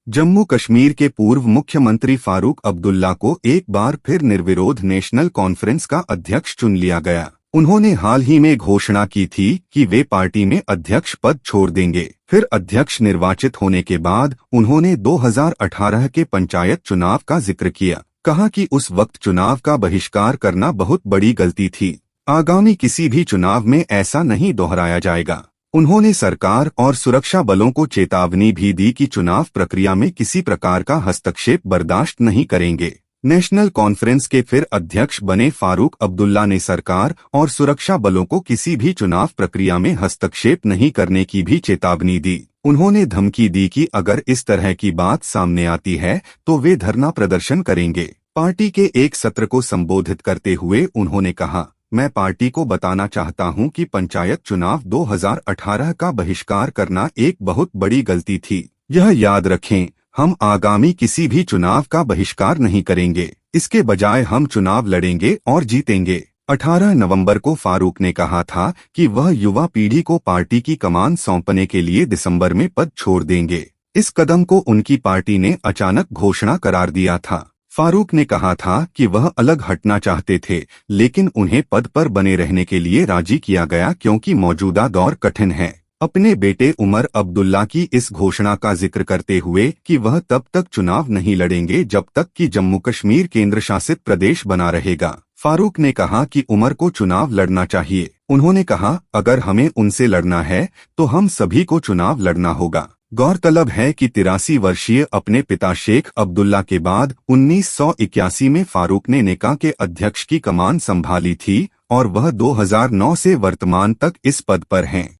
जम्मू कश्मीर के पूर्व मुख्यमंत्री फारूक अब्दुल्ला को एक बार फिर निर्विरोध नेशनल कॉन्फ्रेंस का अध्यक्ष चुन लिया गया। उन्होंने हाल ही में घोषणा की थी कि वे पार्टी में अध्यक्ष पद छोड़ देंगे। फिर अध्यक्ष निर्वाचित होने के बाद उन्होंने 2018 के पंचायत चुनाव का जिक्र किया। कहा कि उस वक्त चुनाव का बहिष्कार करना बहुत बड़ी गलती थी। आगामी किसी भी चुनाव में ऐसा नहीं दोहराया जाएगा। उन्होंने सरकार और सुरक्षा बलों को चेतावनी भी दी कि चुनाव प्रक्रिया में किसी प्रकार का हस्तक्षेप बर्दाश्त नहीं करेंगे। नेशनल कॉन्फ्रेंस के फिर अध्यक्ष बने फारूक अब्दुल्ला ने सरकार और सुरक्षा बलों को किसी भी चुनाव प्रक्रिया में हस्तक्षेप नहीं करने की भी चेतावनी दी। उन्होंने धमकी दी कि अगर इस तरह की बात सामने आती है तो वे धरना प्रदर्शन करेंगे। पार्टी के एक सत्र को संबोधित करते हुए उन्होंने कहा, मैं पार्टी को बताना चाहता हूं कि पंचायत चुनाव 2018 का बहिष्कार करना एक बहुत बड़ी गलती थी। यह याद रखें, हम आगामी किसी भी चुनाव का बहिष्कार नहीं करेंगे। इसके बजाय हम चुनाव लड़ेंगे और जीतेंगे। 18 नवंबर को फारूक ने कहा था कि वह युवा पीढ़ी को पार्टी की कमान सौंपने के लिए दिसंबर में पद छोड़ देंगे। इस कदम को उनकी पार्टी ने अचानक घोषणा करार दिया था। फारूक ने कहा था कि वह अलग हटना चाहते थे, लेकिन उन्हें पद पर बने रहने के लिए राजी किया गया क्योंकि मौजूदा दौर कठिन है। अपने बेटे उमर अब्दुल्ला की इस घोषणा का जिक्र करते हुए कि वह तब तक चुनाव नहीं लड़ेंगे जब तक कि जम्मू कश्मीर केंद्र शासित प्रदेश बना रहेगा, फारूक ने कहा कि उमर को चुनाव लड़ना चाहिए। उन्होंने कहा, अगर हमें उनसे लड़ना है तो हम सभी को चुनाव लड़ना होगा। गौरतलब है कि 83 वर्षीय अपने पिता शेख अब्दुल्ला के बाद 1981 में फारूक ने नेका के अध्यक्ष की कमान संभाली थी और वह 2009 से वर्तमान तक इस पद पर हैं।